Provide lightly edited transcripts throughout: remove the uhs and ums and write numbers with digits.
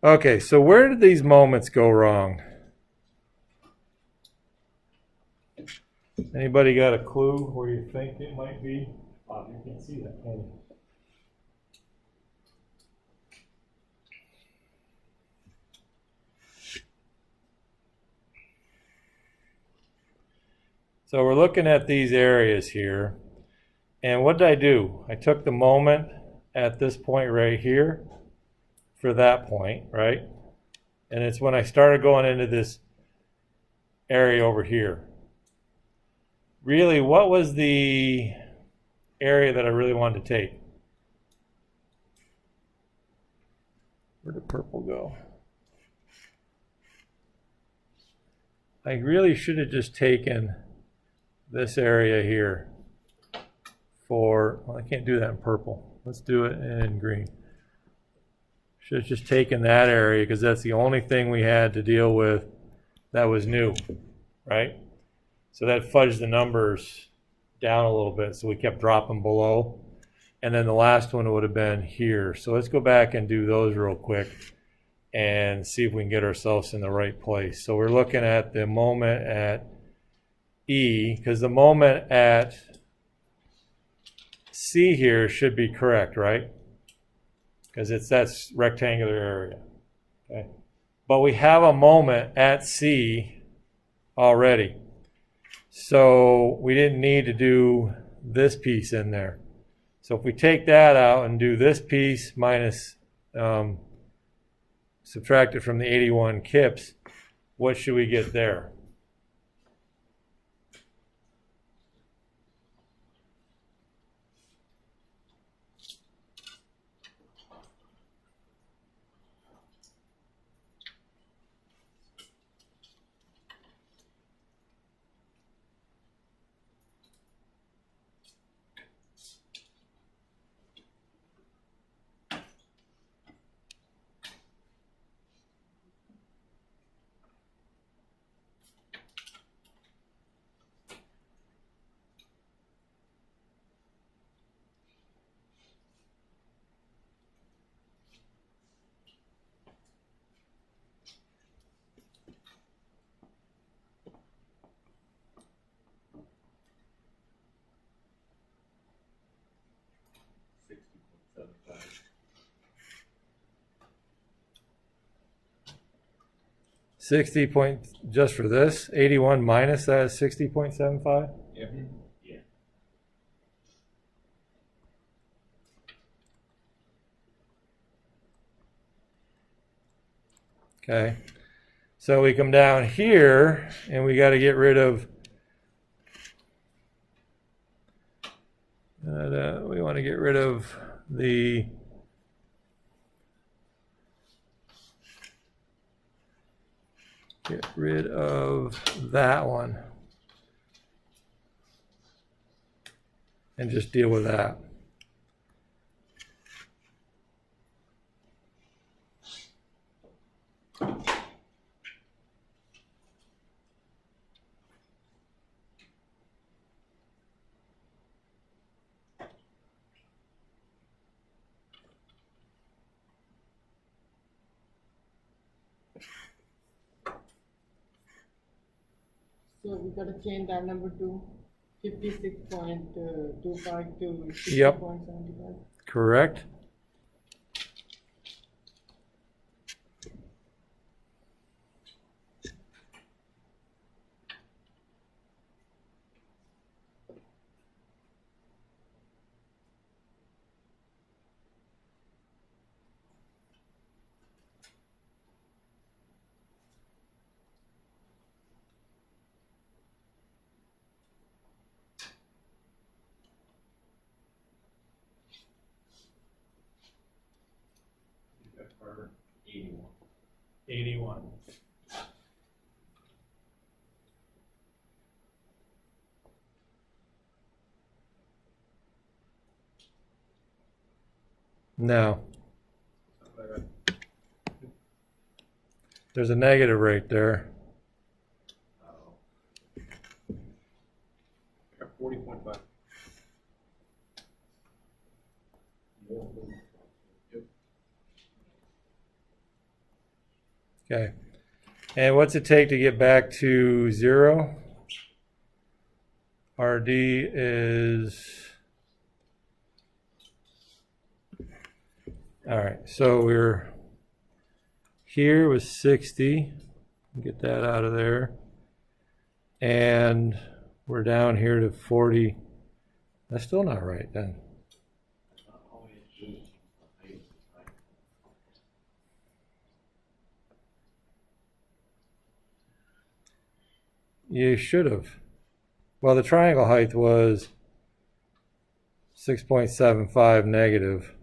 Okay, so where did these moments go wrong? Anybody got a clue where you think it might be? Oh, you can't see that, can you? So we're looking at these areas here. And what did I do? I took the moment at this point right here for that point, right? And it's when I started going into this area over here. Really, what was the area that I really wanted to take? Where did purple go? I really should have just taken this area here for, well, I can't do that in purple. Let's do it in green. Should have just taken that area because that's the only thing we had to deal with that was new, right? So that fudged the numbers down a little bit, so we kept dropping below. And then the last one would have been here. So let's go back and do those real quick and see if we can get ourselves in the right place. So we're looking at the moment at E, because the moment at C here should be correct, right? Because it's that rectangular area. Okay. But we have a moment at C already. So we didn't need to do this piece in there. So if we take that out and do this piece minus, subtract it from the 81 kips, what should we get there? Just for this, 81 minus that is 60.75? Yeah. Yeah. Okay. So we come down here and we got to get rid of, we want to get rid of the, get rid of that one and just deal with that. So we got to change that number to 56.25 to 60.75. Yep. Correct. Or 81. 81. No. There's a negative right there. I got 40.5. Yep. Okay. And what's it take to get back to 0? RD is, all right, so we're here with 60, get that out of there, and we're down here to 40. That's still not right then. You should have. Well, the triangle height was 6.75 negative.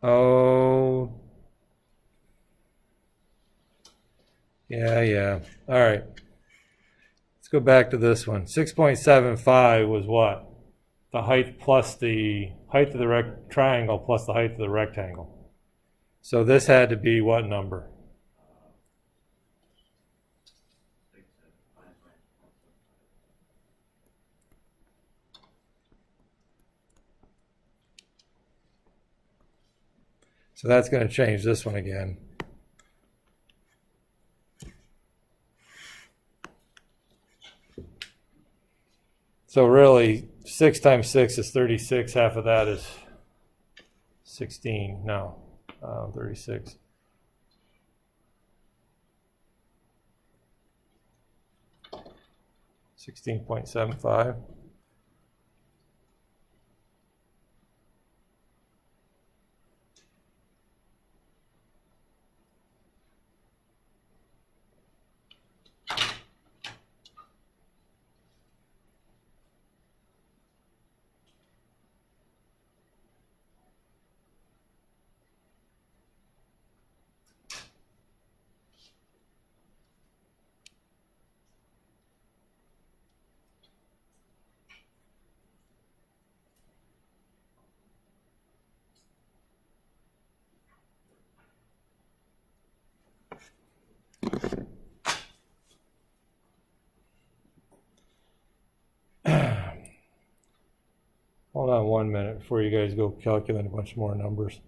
Oh, yeah. All right. Let's go back to this one. 6.75 was what? The height plus the height of the triangle plus the height of the rectangle. So this had to be what number? So that's going to change this one again. So really, 6 times 6 is 36. Half of that is 16. No, 36. $16.75. Hold on 1 minute before you guys go calculate a bunch more numbers.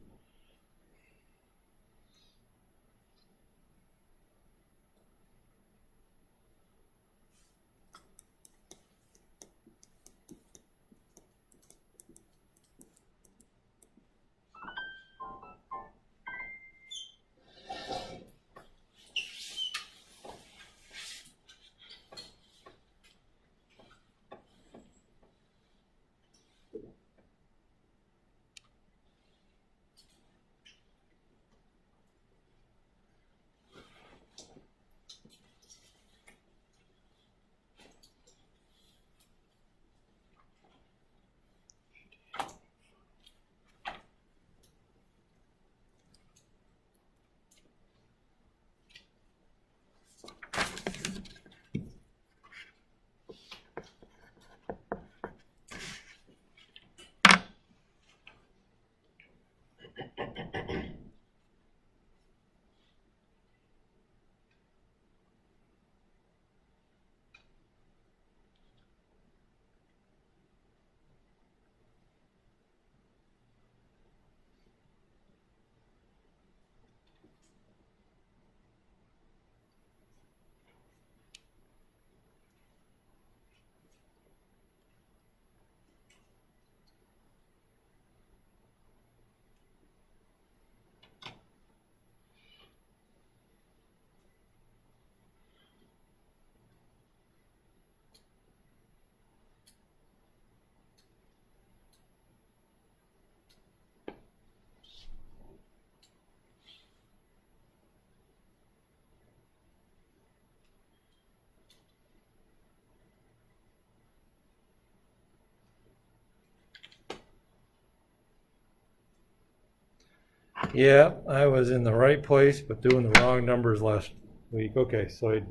Yeah, I was in the right place, but doing the wrong numbers last week. Okay, so I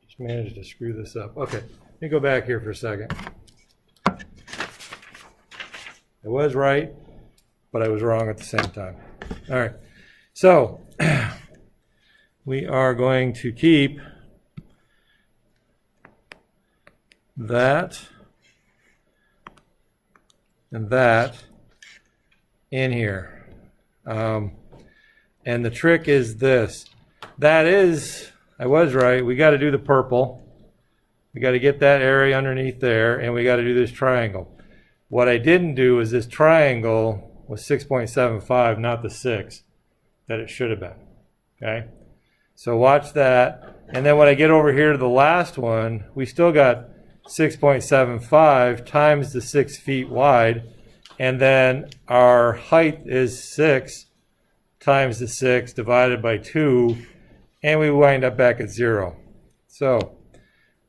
just managed to screw this up. Okay, let me go back here for a second. I was right, but I was wrong at the same time. All right, so we are going to keep that and that in here. And the trick is this. That is, I was right, we got to do the purple. We got to get that area underneath there, and we got to do this triangle. What I didn't do is this triangle was 6.75, not the 6 that it should have been. Okay? So watch that. And then when I get over here to the last one, we still got 6.75 times the 6 feet wide. And then our height is 6 times the 6 divided by 2. And we wind up back at 0. So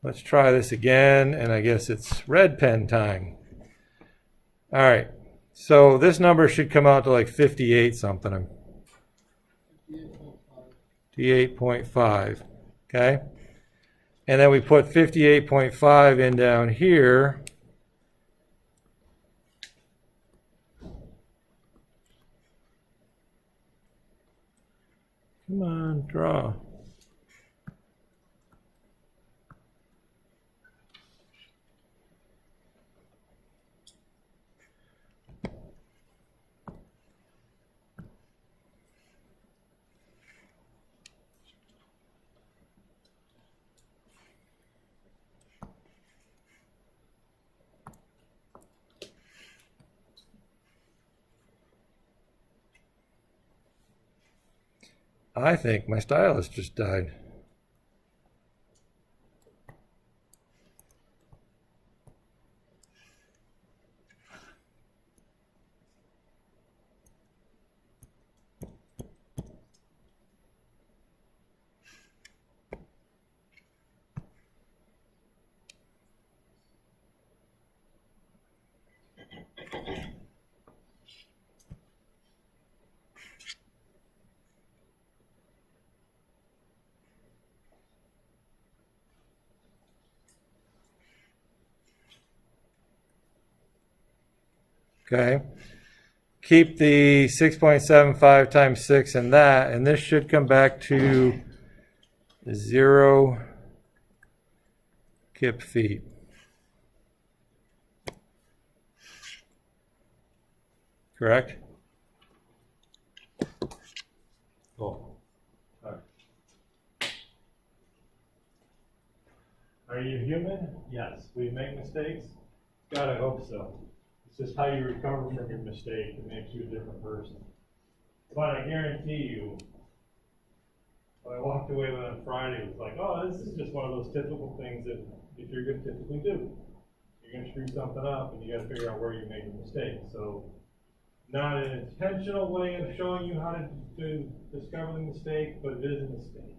let's try this again. And I guess it's red pen time. All right. So this number should come out to like 58 something. 58.5, okay? And then we put 58.5 in down here. Come on, draw. I think my stylus just died. Okay, keep the 6.75 times 6 in that, and this should come back to 0 kip feet. Correct? Cool. All right. Are you human? Yes. We make mistakes? God, I hope so. It's just how you recover from your mistake that makes you a different person. But I guarantee you, what I walked away with on Friday was like, oh, this is just one of those typical things that you're going to typically do. You're going to screw something up, and you got to figure out where you made the mistake. So, not an intentional way of showing you how to discover the mistake, but it is a mistake.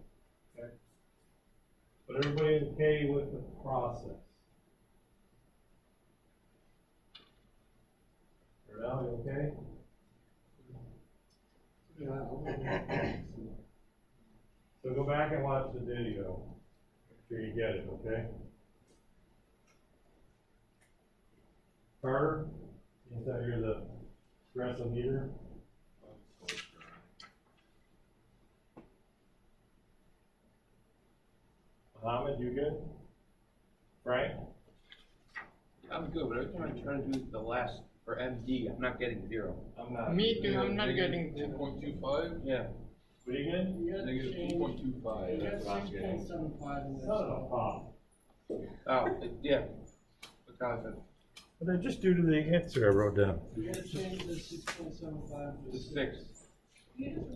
Okay? But everybody okay with the process? You okay? So go back and watch the video. Make sure you get it, okay? Carter, is that you're the espresso meter? Mohammed, you good? Frank? I'm good, but every time I try to do the last for MD, I'm not getting 0. I'm not. Me too, I'm not getting 2.25? Yeah. What are you good? You got Negative change- 2.25. You got That's what I'm getting. 6.75 in this. No, Pop. Oh, yeah. What kind of But they're just due to the answer I wrote down. You gotta change the 6.75 to the 6.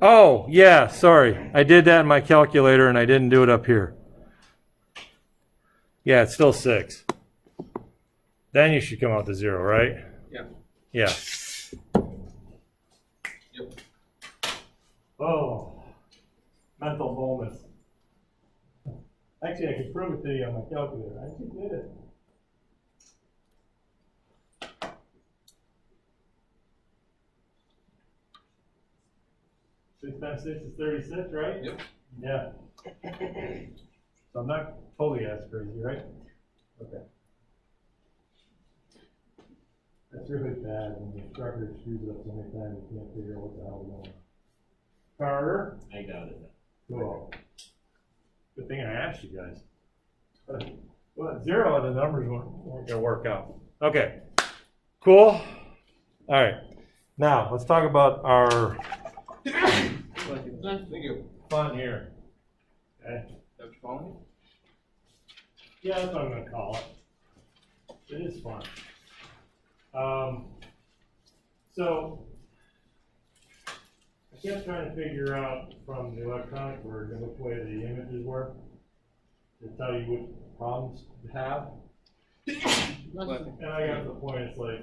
Oh, yeah, sorry. I did that in my calculator and I didn't do it up here. Yeah, it's still 6. Then you should come out to 0, right? Yeah. Yeah. Yep. Oh, mental moments. Actually, I could prove it to you on my calculator. I actually did it. Six times 6 is 36, right? Yep. Yeah. So I'm not totally as crazy, right? Okay. That's it's really bad when the instructor screws it up so many times you can't figure out what the hell is going on. Carter? I got it. Cool. Good thing I asked you guys. Well, 0 and the numbers weren't gonna work out. Okay, cool. All right, now let's talk about our Thank you. fun here. Okay. Is that what you're calling me? Yeah, that's what I'm gonna call it. It is fun. So I kept trying to figure out from the electronic version which way the images were to tell you which problems to have. And I got to the point, it's like,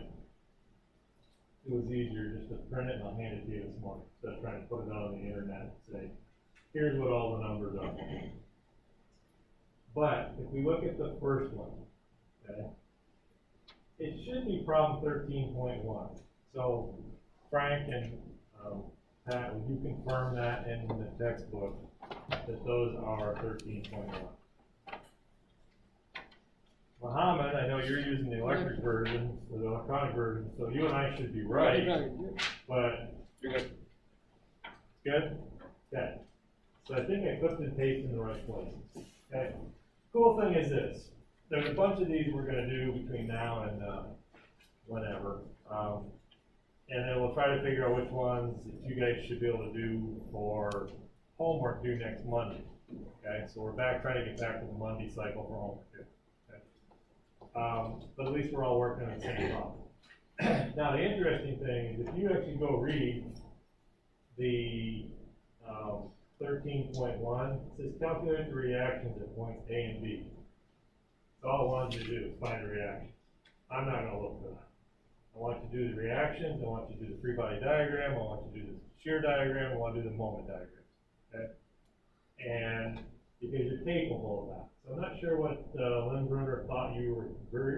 it was easier just to print it and I'll hand it to you this morning, instead of trying to put it out on the internet and say, here's what all the numbers are. But if we look at the first one, okay, it should be problem 13.1. So Frank and Pat, would you confirm that in the textbook that those are 13.1? Muhammad, I know you're using the electric version, or the electronic version, so you and I should be right, but You're good. good? Okay. So I think I put the tapes in the right places. Okay. Cool thing is this. There's a bunch of these we're gonna do between now and whenever. And then we'll try to figure out which ones that you guys should be able to do for homework due next Monday. Okay, so we're trying to get back to the Monday cycle for homework due. But at least we're all working on the same problem. Now, the interesting thing is if you actually go read the 13.1, it says calculate the reactions at points A and B. So all I wanted to do is find a reaction. I'm not going to look for that. I want you to do the reactions, I want you to do the free body diagram, I want you to do the shear diagram, I want to do the moment diagram. Okay? And because you're capable of that. So I'm not sure what Lindbrunner thought you were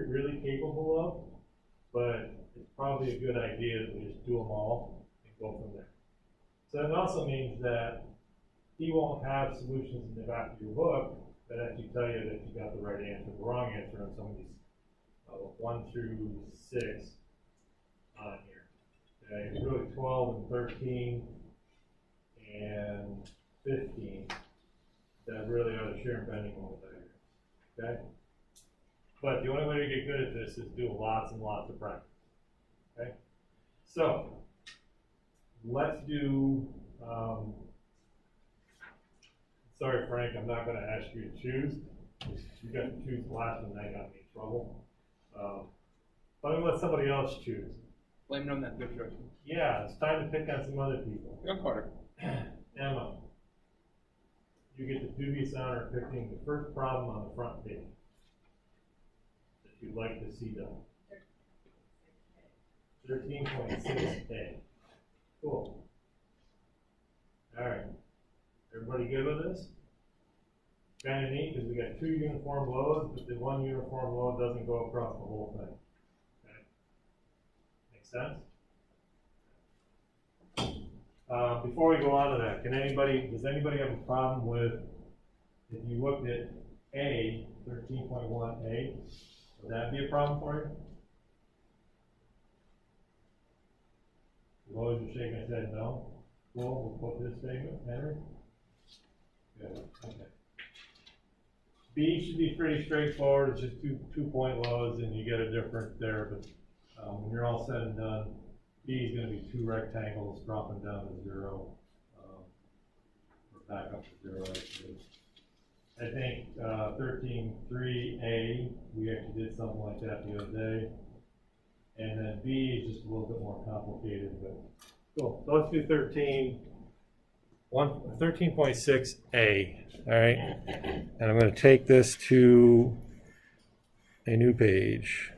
really capable of, but it's probably a good idea that we just do them all and go from there. So it also means that he won't have solutions in the back of your book that actually tell you that you got the right answer, the wrong answer on some of these 1 through 6 on here. Okay, it's really 12 and 13 and 15 that really are the shear and bending moment diagrams. Okay? But the only way to get good at this is do lots and lots of practice. Okay? So, let's do, sorry Frank, I'm not going to ask you to choose. You got to choose the last one, that got me in trouble. But I'm going to let somebody else choose. Blame it on that good choice. Yeah, it's time to pick on some other people. Go Carter. Emma, you get the dubious honor of picking the first problem on the front page that you'd like to see done. 13.6A. Cool. All right. Everybody good with this? Kind of neat because we got 2 uniform loads, but the 1 uniform load doesn't go across the whole thing. Okay. Make sense? Before we go on to that, does anybody have a problem with, if you looked at A, 13.1A, would that be a problem for you? Lois is shaking his head no. Cool, we'll put this statement, Henry. Good, okay. B should be pretty straightforward, it's just two point loads and you get a difference there, but when you're all said and done, B is going to be 2 rectangles dropping down to 0, or back up to 0 actually. I think 13.3A, we actually did something like that the other day. And then B is just a little bit more complicated, but cool. So let's do 13.6A, all right? And I'm going to take this to a new page.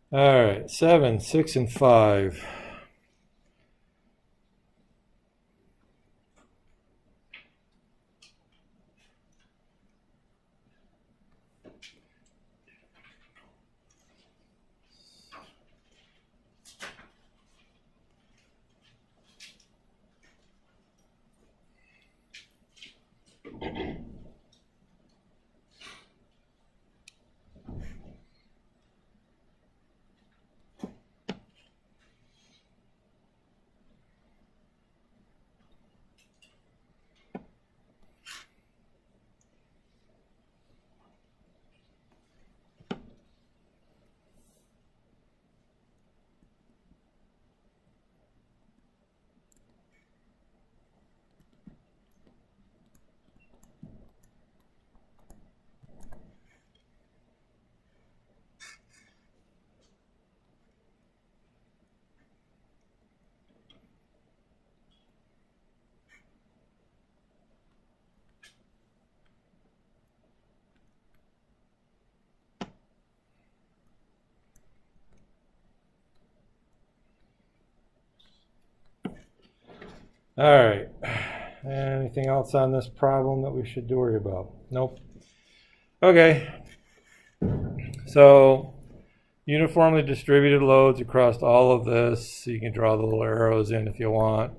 All right, 7, 6, and 5. All right. Anything else on this problem that we should worry about? Nope. Okay. So uniformly distributed loads across all of this. You can draw the little arrows in if you want.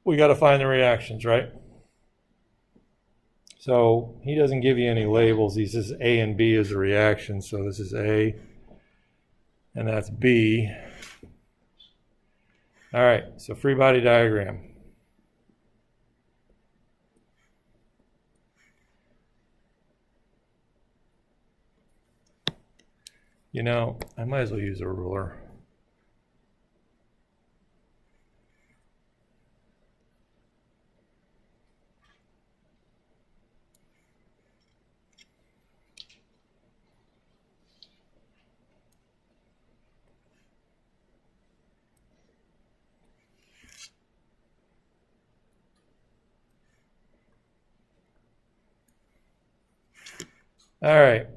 We got to find the reactions, right? So he doesn't give you any labels. He says A and B is a reaction. So this is A, and that's B. All right, so free body diagram. You know, I might as well use a ruler. All right,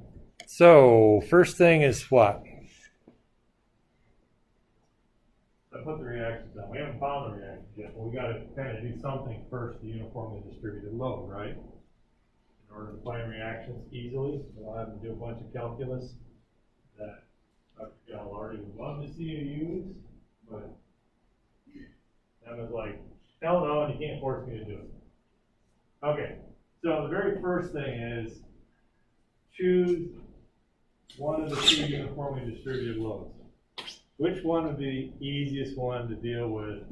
so first thing is what? I put the reactions down. We haven't found the reactions yet, but we got to kind of do something first to uniformly distributed load, right? In order to find reactions easily, we'll have to do a bunch of calculus that Dr. Gallardi would love to see you use, but that was like, hell no, and you can't force me to do it. Okay, so the very first thing is choose one of the two uniformly distributed loads. Which one would be the easiest one to deal with?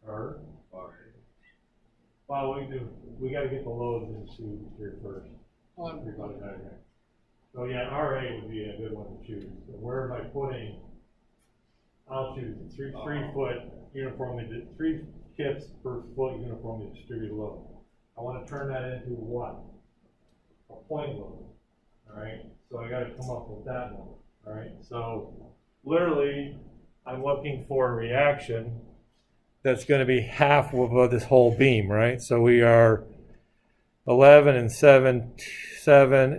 Or? Well, we got to get the loads into here first. Free body diagram. So yeah, RA would be a good one to choose. So where am I putting? I'll choose three foot uniformly, 3 kips per foot uniformly distributed load. I want to turn that into what? A point load. All right. So I got to come up with that number. All right. So literally, I'm looking for a reaction that's going to be half of this whole beam, right? So we are 11 and 7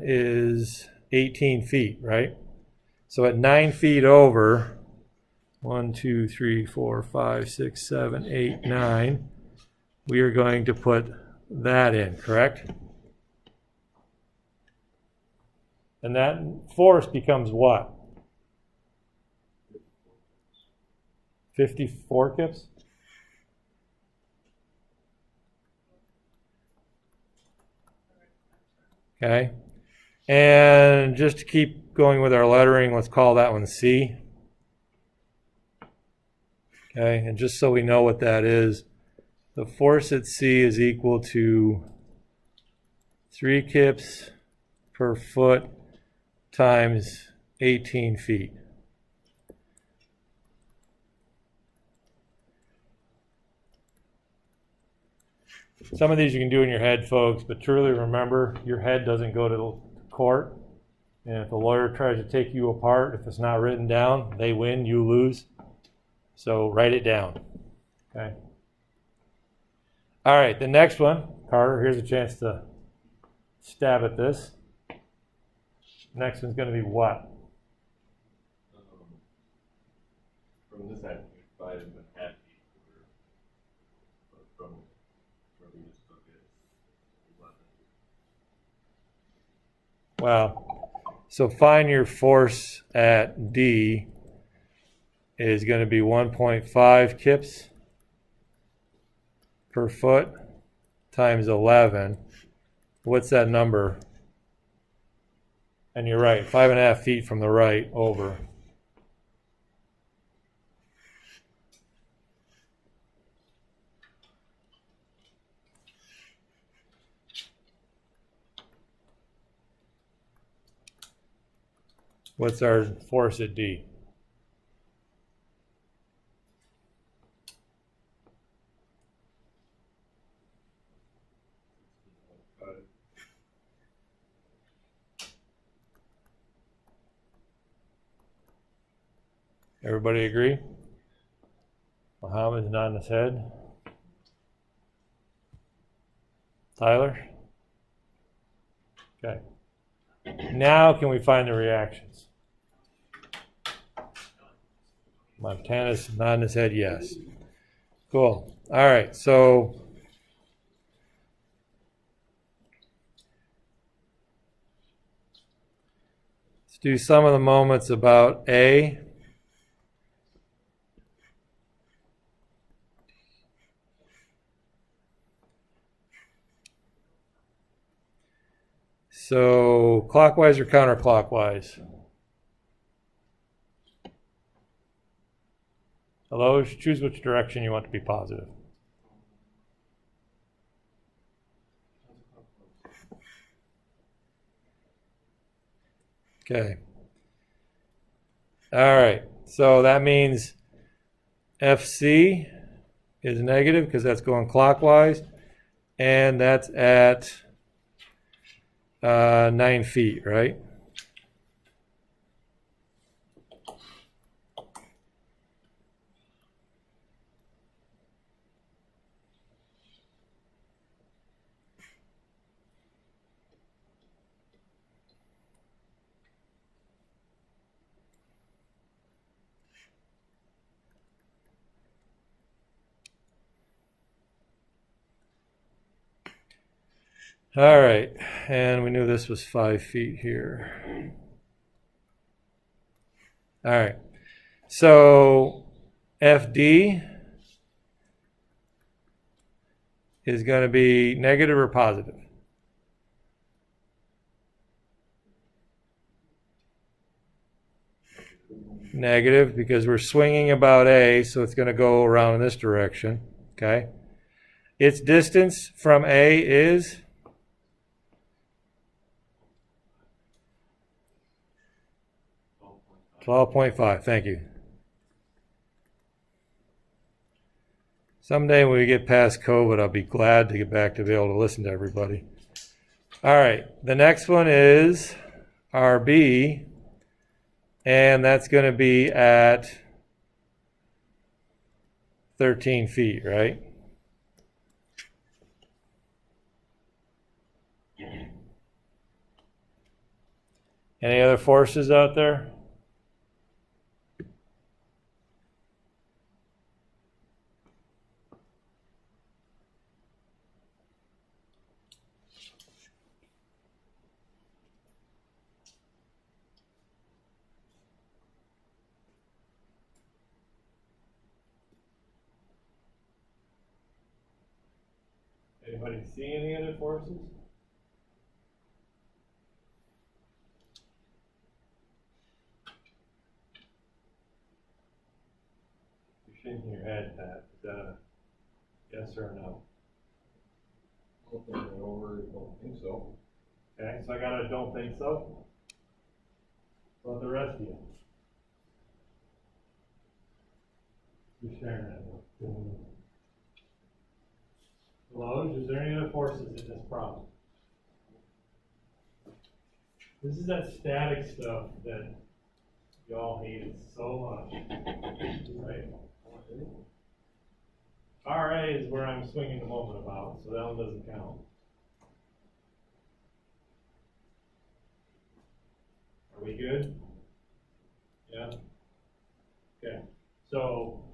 is 18 feet, right? So at 9 feet over, 1, 2, 3, 4, 5, 6, 7, 8, 9, we are going to put that in, correct? And that force becomes what? 54 kips? Okay. And just to keep going with our lettering, let's call that one C. Okay, and just so we know what that is, the force at C is equal to 3 kips per foot times 18 feet. Some of these you can do in your head, folks, but truly remember, your head doesn't go to court. And if a lawyer tries to take you apart, if it's not written down, they win, you lose. So write it down. Okay. All right, the next one, Carter, here's a chance to stab at this. Next one's going to be what? From this side, 5.5 feet. From where we just took it, 11. Wow. So find your force at D is going to be 1.5 kips per foot times 11. What's that number? And you're right, 5.5 feet from the right over. What's our force at D? Everybody agree? Mohammed's nodding his head. Tyler? Okay. Now can we find the reactions? Montana's nodding his head yes. Cool. All right, so let's do some of the moments about A. So clockwise or counterclockwise? Hello, choose which direction you want to be positive. Okay. All right, so that means FC is negative because that's going clockwise, and that's at 9 feet, right? All right, and we knew this was 5 feet here. All right, so FD is going to be negative or positive? Negative, because we're swinging about A, so it's going to go around in this direction, okay? Its distance from A is? 12.5, thank you. Someday when we get past COVID, I'll be glad to get back to be able to listen to everybody. All right, the next one is RB, and that's going to be at 13 feet, right? Any other forces out there? Anybody see any other forces? You're shaking your head, Pat. Is that a yes or a no? Don't think so. Okay, so I got a don't think so. What about the rest of you? You're staring at me. Hello, is there any other forces in this problem? This is that static stuff that y'all hated so much, right? RA is where I'm swinging the moment about, so that one doesn't count. Are we good? Yeah? Okay. So,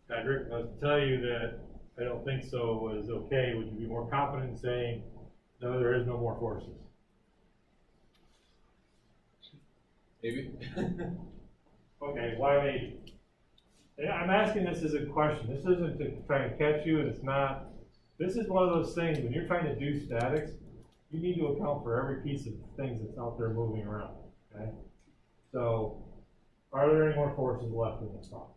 Patrick, I was to tell you that I don't think so was okay. Would you be more confident in saying, no, there is no more forces? Maybe. Okay, why maybe? Yeah, I'm asking this as a question. This isn't to try and catch you, and it's not. This is one of those things, when you're trying to do statics, you need to account for every piece of things that's out there moving around, okay? So, are there any more forces left in this problem?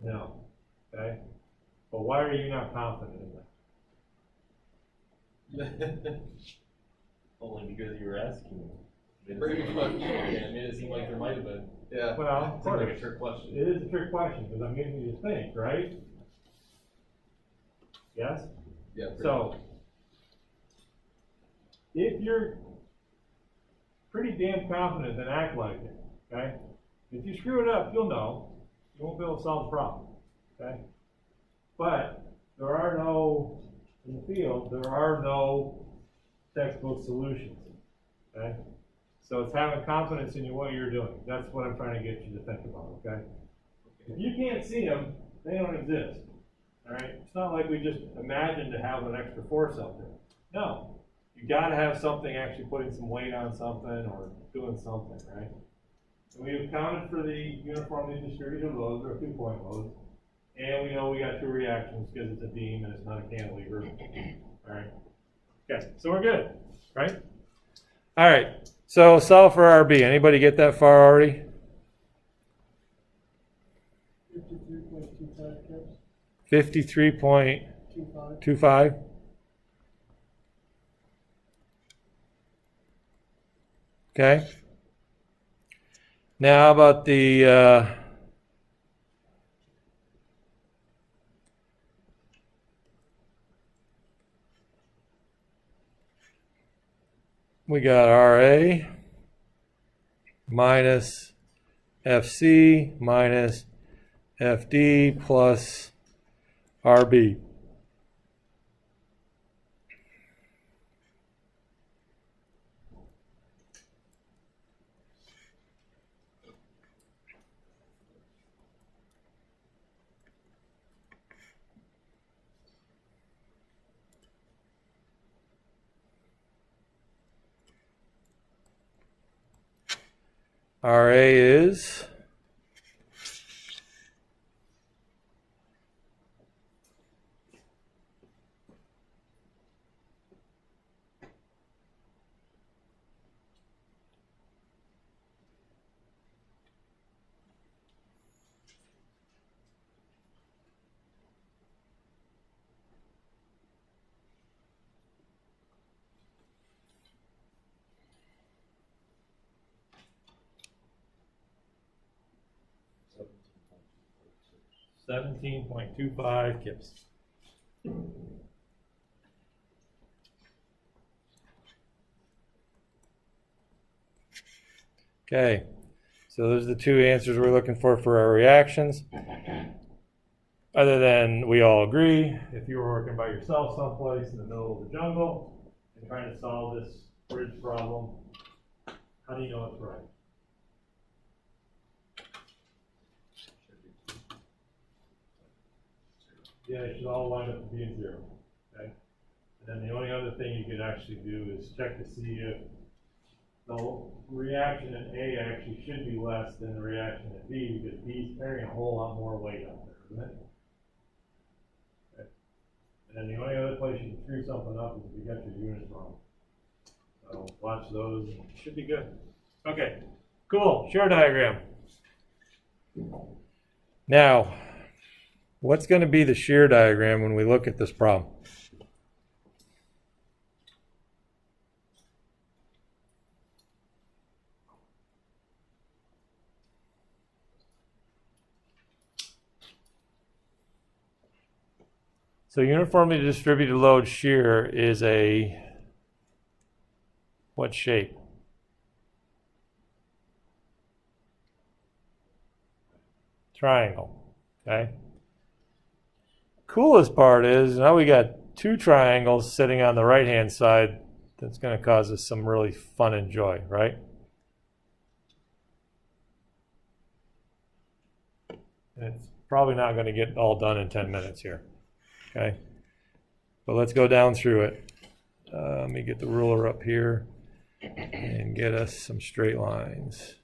No, okay? But why are you not confident in that? Only because you were asking me. Pretty much. Yeah, it made it seem like there might have been. Yeah. Well, of Seemed like course, a trick question. it is a trick question, because I'm getting you to think, right? Yes? Yeah. So, if you're pretty damn confident, then act like it, okay? If you screw it up, you'll know. You won't be able to solve the problem, okay? But there are no, in the field, there are no textbook solutions, okay? So it's having confidence in what you're doing. That's what I'm trying to get you to think about, okay? If you can't see them, they don't exist, all right? It's not like we just imagined to have an extra force out there. No, you gotta have something actually putting some weight on something or doing something, right? And we accounted for the uniformly distributed loads or 2-point loads. And we know we got two reactions because it's a beam and it's not a cantilever. All right. Okay, so we're good, right? All right, so solve for RB. Anybody get that far already? 53.25 kips, 53.25. 25. Okay. Now, how about the we got RA minus FC minus FD plus RB. RA is $17.25 kips. Okay, so those are the two answers we're looking for our reactions. Other than we all agree, if you were working by yourself someplace in the middle of the jungle and trying to solve this bridge problem, how do you know it's right? Yeah, it should all wind up being 0, okay? And then the only other thing you could actually do is check to see if the reaction at A actually should be less than the reaction at B, because B is carrying a whole lot more weight out there, isn't it? Okay. And then the only other place you can screw something up is if you got your units wrong. So watch those, and it should be good. Okay, cool, shear diagram. Now, what's going to be the shear diagram when we look at this problem? So uniformly distributed load shear is a what shape? Triangle, okay? Coolest part is now we got two triangles sitting on the right hand side. That's going to cause us some really fun and joy, right? And it's probably not going to get all done in 10 minutes here, okay? But let's go down through it. Let me get the ruler up here and get us some straight lines.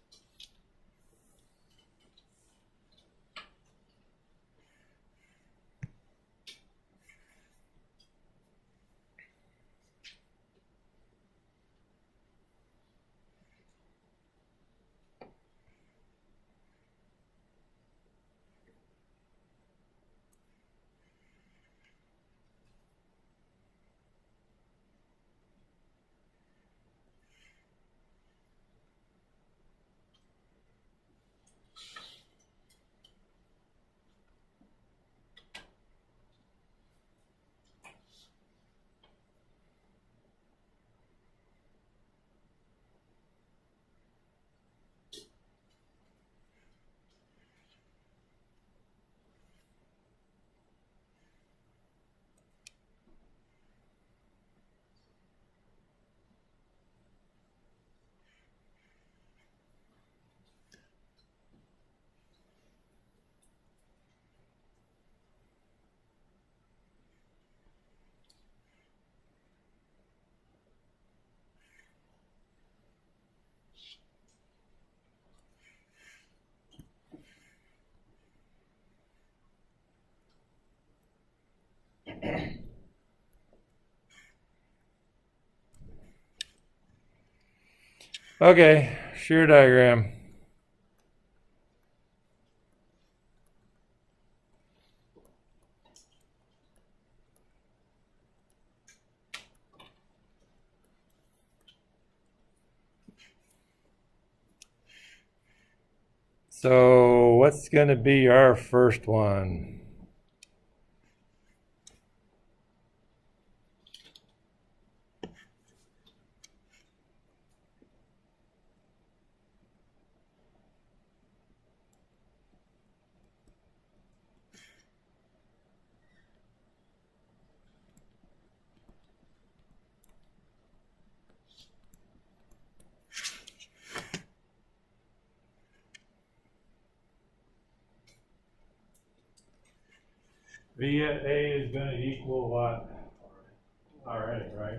Okay, shear diagram. So what's going to be our first one? VA is going to equal what? Already, right?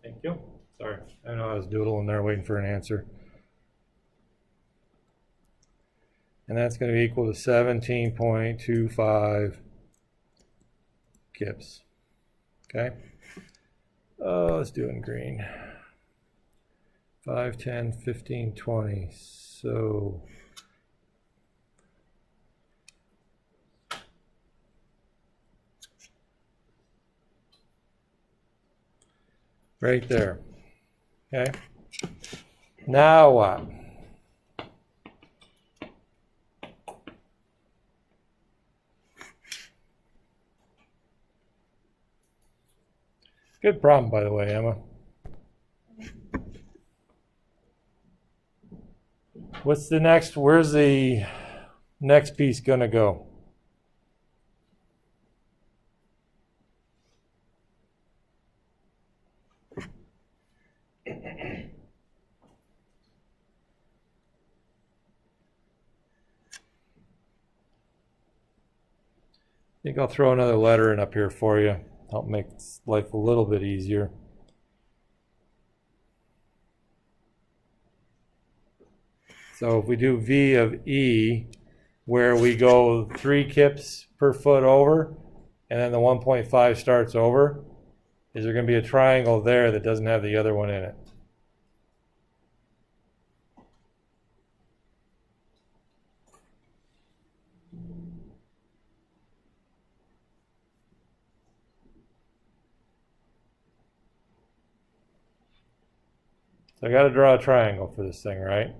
Thank you. Sorry, I know I was doodling there waiting for an answer. And that's going to be equal to 17.25 kips. Okay. Oh, let's do it in green. 5, 10, 15, 20. So right there. Okay. Now what? Good problem, by the way, Emma. What's the next? Where's the next piece going to go? I think I'll throw another letter in up here for you. Help make life a little bit easier. So if we do V of E, where we go 3 kips per foot over, and then the 1.5 starts over, is there going to be a triangle there that doesn't have the other one in it? So I got to draw a triangle for this thing, right?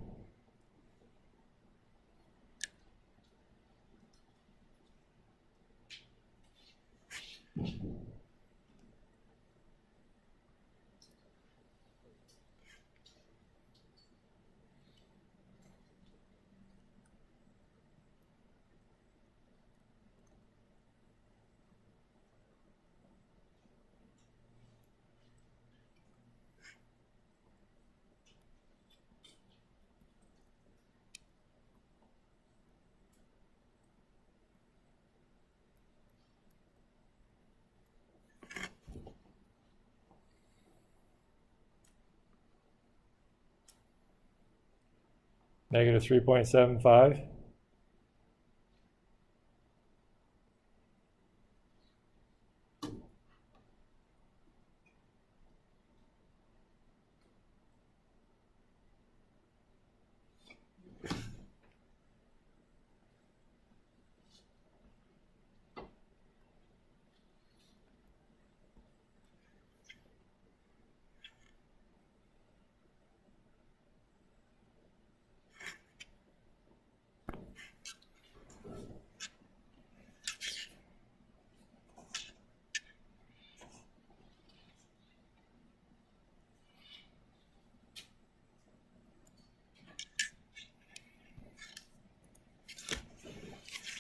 Negative 3.75.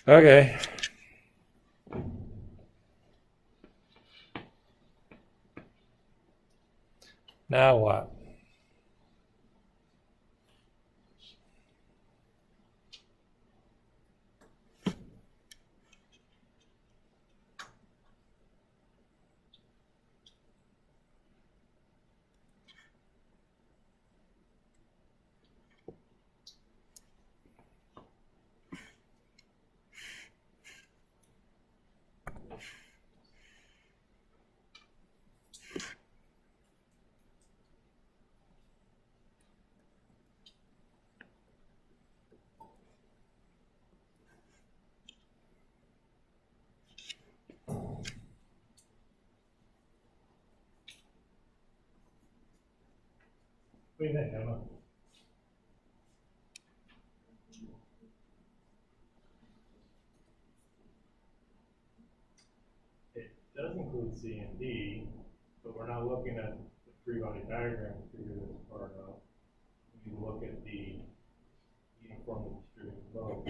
Okay. Now what? do you think, Emma? It does include C and D, but we're not looking at the three-body diagram to figure this part out. We look at the uniformly distributed load.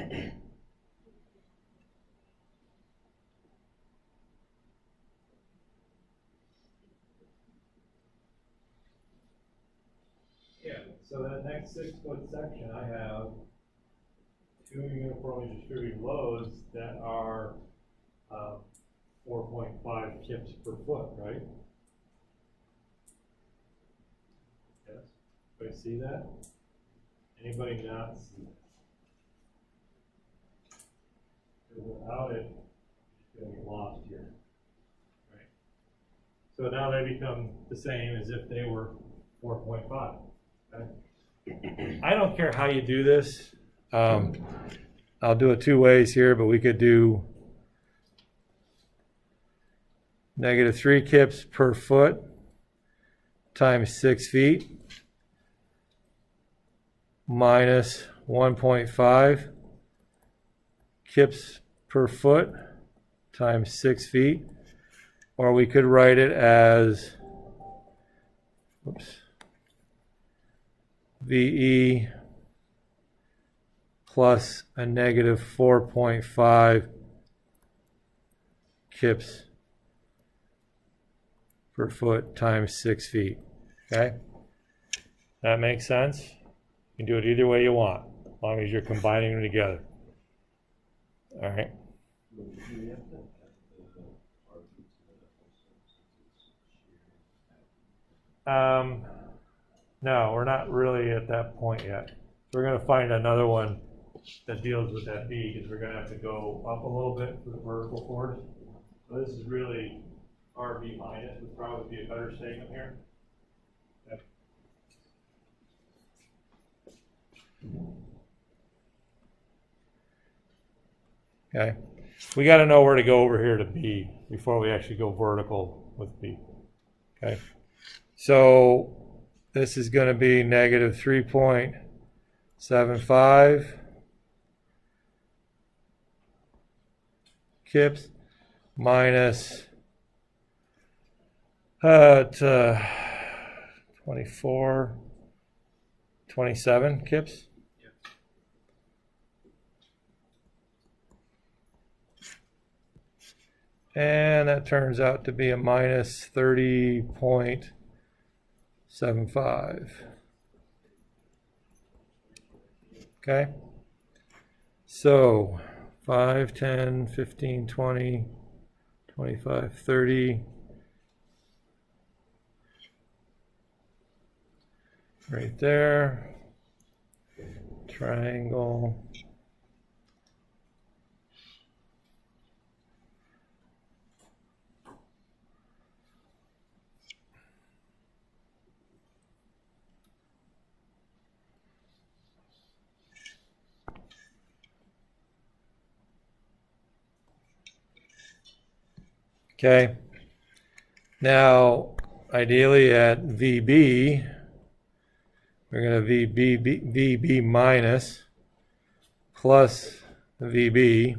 Yeah, so that next 6-foot section, I have two uniformly distributed loads that are 4.5 kips per foot, right? Yes. Anybody see that? Anybody not see that? Because without it, it's going to get lost here, right? So now they become the same as if they were 4.5. Okay. I don't care how you do this. I'll do it two ways here, but we could do -3 kips per foot times 6 feet minus 1.5 kips per foot times 6 feet. Or we could write it as, VE plus a -4.5 kips per foot times 6 feet. Okay? That makes sense? You can do it either way you want, as long as you're combining them together. All right? No, we're not really at that point yet. We're going to find another one that deals with that B, because we're going to have to go up a little bit for the vertical force. So this is really RV minus would probably be a better statement here. Yep. Okay, we got to know where to go over here to B before we actually go vertical with B. Okay, so this is going to be -3.75 kips minus 27 kips. And that turns out to be a -30.75. Okay. So 5, 10, 15, 20, 25, 30. Right there. Triangle. Okay. Now, ideally at VB, we're going to VB minus plus VB.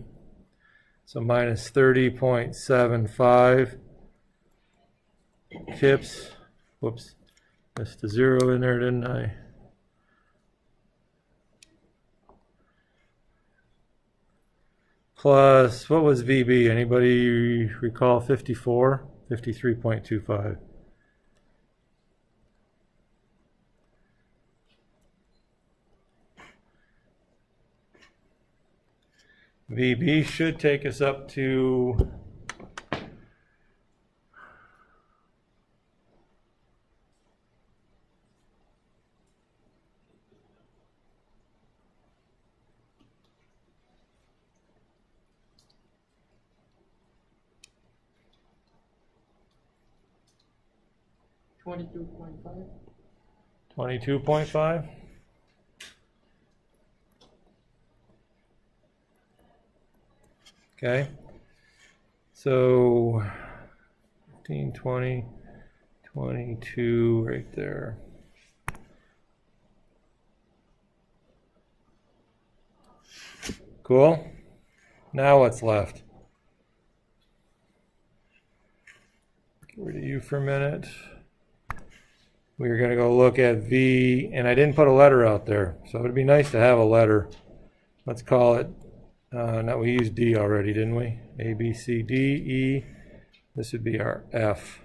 So minus 30.75 kips. Whoops. Missed a zero in there, didn't I? Plus, what was VB? Anybody recall 54? 53.25. VB should take us up to $22.5. 22.5. Okay. So 15, 20, 22 right there. Cool? Now what's left? Get rid of you for a minute. We're going to go look at V, and I didn't put a letter out there, so it would be nice to have a letter. Let's call it, no, we used D already, didn't we? A, B, C, D, E. This would be our F.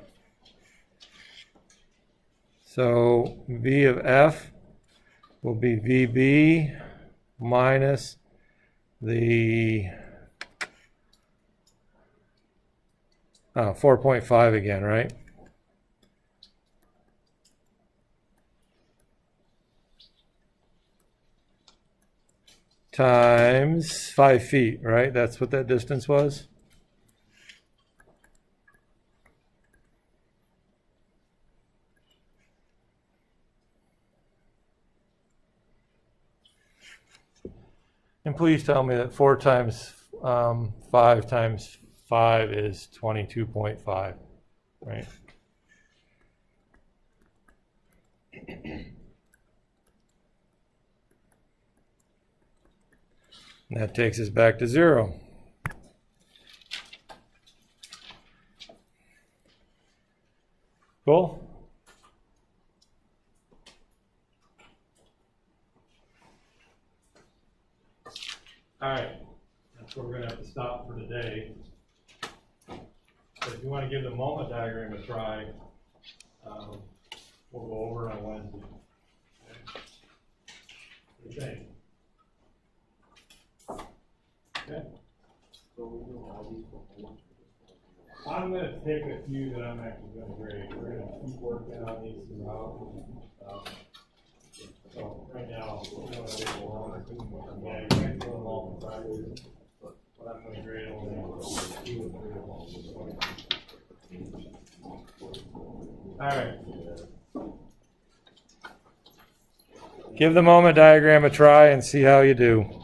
So V of F will be VB minus the 4.5 again, right? Times 5 feet, right? That's what that distance was. And please tell me that 4 times 5 times 5 is 22.5, right? And that takes us back to 0. Cool? All right, that's where we're going to have to stop for today. But if you want to give the moment diagram a try, we'll go over on Wednesday. What do you think? Okay. I'm going to take a few that I'm actually going to grade. We're going to keep working on these throughout. So right now, we're going to get along. Yeah, you're going to go along with practice. But I'm going to grade only 2 or 3 of them. All right. Give the moment diagram a try and see how you do.